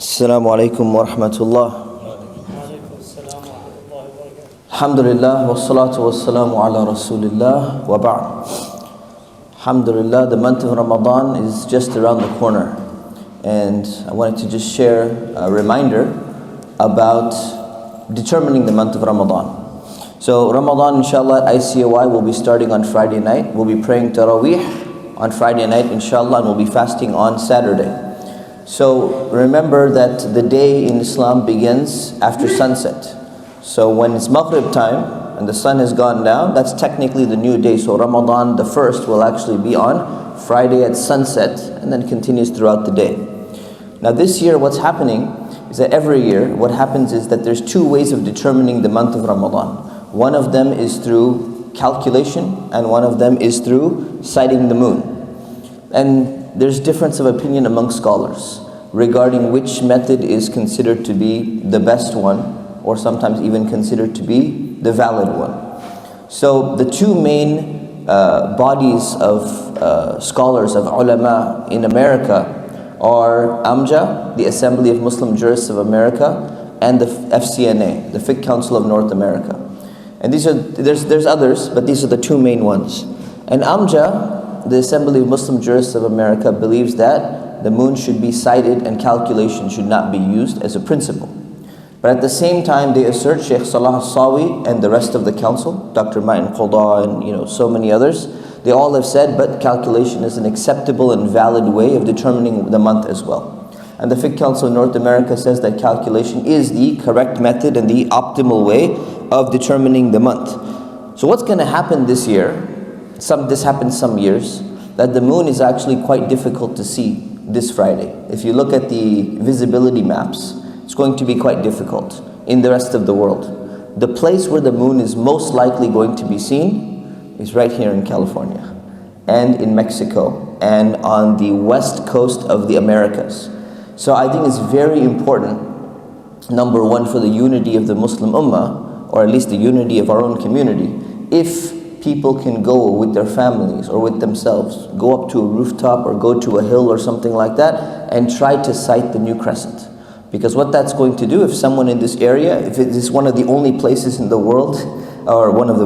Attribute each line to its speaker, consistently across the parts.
Speaker 1: Assalamu alaikum wa rahmatullah. Alhamdulillah wa salatu wa salamu ala rasulillah wa ba'd. Alhamdulillah, the month of Ramadan is just around the corner, and I wanted to just share a reminder about determining the month of Ramadan. So Ramadan, inshallah, at ICOI will be starting on Friday night. We'll be praying Taraweeh on Friday night, inshallah, and we'll be fasting on Saturday. So remember that the day in Islam begins after sunset. So when it's Maghrib time and the sun has gone down, that's technically the new day. So Ramadan, the first, will actually be on Friday at sunset and then continues throughout the day. Now this year what's happening is that every year what happens is that there's two ways of determining the month of Ramadan. One of them is through calculation and one of them is through sighting the moon. And there's difference of opinion among scholars regarding which method is considered to be the best one, or sometimes even considered to be the valid one. So the two main bodies of scholars, of ulama in America are AMJA, the Assembly of Muslim Jurists of America, and the FCNA, the Fiqh Council of North America. And there's others, but these are the two main ones. And AMJA, the Assembly of Muslim Jurists of America, believes that the moon should be sighted and calculation should not be used as a principle. But at the same time, they assert, Sheikh Salah Sawi and the rest of the council, Dr. Ma'in Qudha and so many others, they all have said, but calculation is an acceptable and valid way of determining the month as well. And the Fiqh Council of North America says that calculation is the correct method and the optimal way of determining the month. So what's going to happen this year? This happens some years, that the moon is actually quite difficult to see this Friday. If you look at the visibility maps, it's going to be quite difficult in the rest of the world. The place where the moon is most likely going to be seen is right here in California and in Mexico and on the west coast of the Americas. So I think it's very important, number one, for the unity of the Muslim Ummah, or at least the unity of our own community, if people can go with their families or with themselves, go up to a rooftop or go to a hill or something like that and try to sight the new crescent. Because what that's going to do, if someone in this area, if it is one of the only places in the world, or one of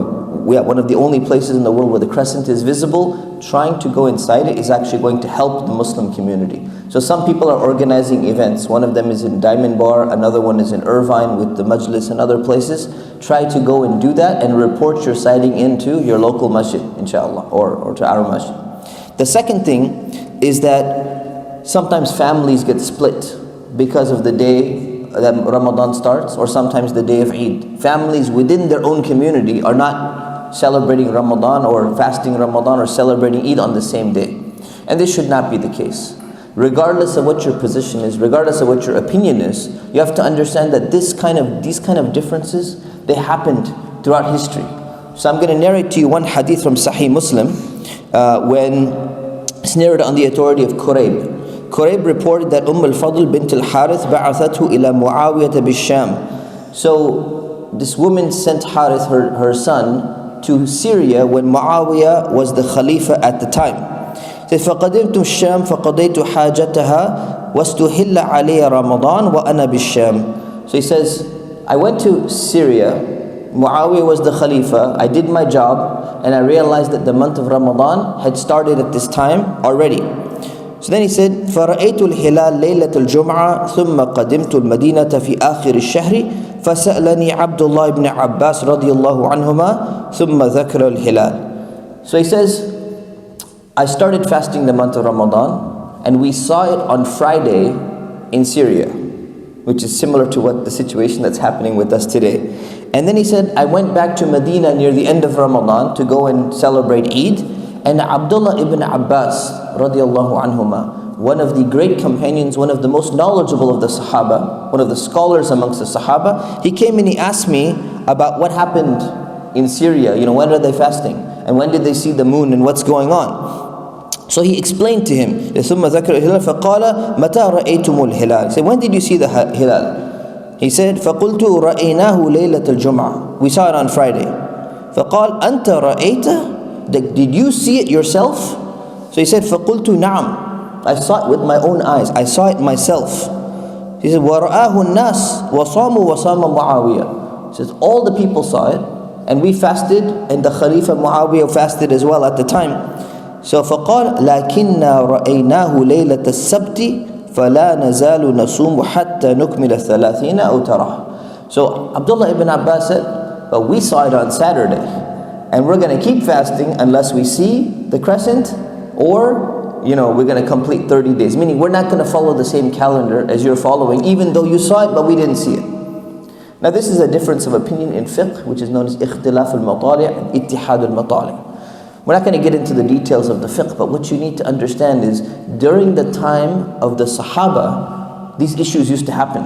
Speaker 1: the only places in the world where the crescent is visible, trying to go inside it is actually going to help the Muslim community. So some people are organizing events. One of them is in Diamond Bar, another one is in Irvine with the Majlis and other places. Try to go and do that and report your sighting into your local masjid, inshallah, or to our masjid. The second thing is that sometimes families get split because of the day that Ramadan starts, or sometimes the day of Eid. Families within their own community are not celebrating Ramadan or fasting Ramadan or celebrating Eid on the same day. And this should not be the case. Regardless of what your position is, regardless of what your opinion is, you have to understand that these kind of differences, they happened throughout history. So I'm going to narrate to you one hadith from Sahih Muslim, when it's narrated on the authority of Qurayb. Qurayb reported that al-Fadl bint al-Harith ba'athathu ila Muawiyah bisham. So this woman sent Harith, her son, to Syria when Muawiyah was the Khalifa at the time. فَقَدِمْتُ الشَّامِ فَقَضَيْتُ حَاجَتَهَا وَاسْتُحِلَّ عَلَيَّ رَمَضَانَ وَأَنَا بِالشَّامِ. So he says, I went to Syria, Muawiyah was the Khalifa, I did my job, and I realized that the month of Ramadan had started at this time already. So then he said, فَرَأَيْتُ الْهِلَالَ لَيْلَةَ الْجُمْعَةِ ثُمَّ قَدِمْتُ الْمَدِينَةَ فِي آخِرِ الشَّهْرِ فَسَأَلَنِي عَبْدُ اللَّهِ بْنِ عَبَّاسِ رَضِيَ اللَّهُ عَنْهُمَا ثُمَّ ذَكَرَ الْهِلَالَ. So he says, I started fasting the month of Ramadan, and we saw it on Friday in Syria, which is similar to what the situation that's happening with us today. And then he said, I went back to Medina near the end of Ramadan to go and celebrate Eid, and Abdullah ibn Abbas radiallahu anhuma, one of the great companions, one of the most knowledgeable of the Sahaba, one of the scholars amongst the Sahaba, he came and he asked me about what happened in Syria, when are they fasting? And when did they see the moon and what's going on? So he explained to him, ثُمَّ ذَكَرَ الْهِلَالَ فَقَالَ مَتَى رَأَيْتُمُ الْهِلَالَ. He said, when did you see the hilal? He said, فَقُلْتُ رَأَيْنَاهُ لَيْلَةَ الْجُمْعَةِ. We saw it on Friday. فَقَالَ أَنْتَ رَأَيْتَ. Did you see it yourself? So he said, فَقُلْتُ نَعَمْ. I saw it with my own eyes. I saw it myself. He said, وَرَآهُ النَّاسِ وَصَامُوا وَصَامَ مُعَاوِيَةً. He says, all the people saw it, and we fasted, and the Khalifa Muawiyah fasted as well at the time. So فَقَالَ لَكِنَّا رَأَيْنَاهُ لَيْلَةَ السَّبْتِ فَلَا نَزَالُ نَصُومُ حَتَّى نُكْمِلَ 30 أَوْ تَرَى. So Abdullah ibn Abbas said, but we saw it on Saturday, and we're going to keep fasting unless we see the crescent, or we're going to complete 30 days. Meaning we're not going to follow the same calendar as you're following, even though you saw it but we didn't see it. Now this is a difference of opinion in fiqh, which is known as ikhtilaf al-matali' and ittihad al-matali'. We're not going to get into the details of the fiqh, but what you need to understand is during the time of the Sahaba, these issues used to happen.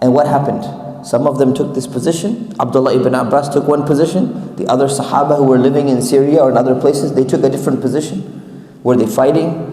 Speaker 1: And what happened? Some of them took this position. Abdullah ibn Abbas took one position. The other Sahaba who were living in Syria or in other places, they took a different position. Were they fighting?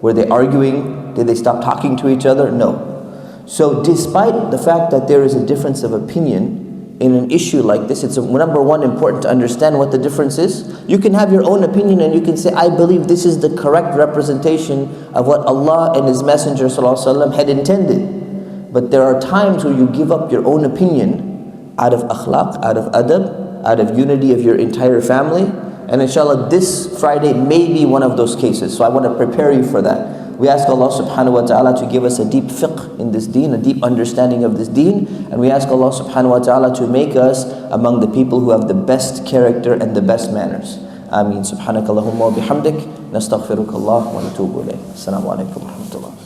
Speaker 1: Were they arguing? Did they stop talking to each other? No. So despite the fact that there is a difference of opinion in an issue like this, it's number one important to understand what the difference is. You can have your own opinion and you can say, I believe this is the correct representation of what Allah and His Messenger ﷺ had intended. But there are times where you give up your own opinion out of akhlaq, out of adab, out of unity of your entire family. And inshallah, this Friday may be one of those cases. So I want to prepare you for that. We ask Allah subhanahu wa ta'ala to give us a deep fiqh in this deen, a deep understanding of this deen. And we ask Allah subhanahu wa ta'ala to make us among the people who have the best character and the best manners. Ameen. Subhanakallahumma wa bihamdik. Nastaghfirukallah wa natubu ilayk. Assalamu alaikum wa rahmatullah.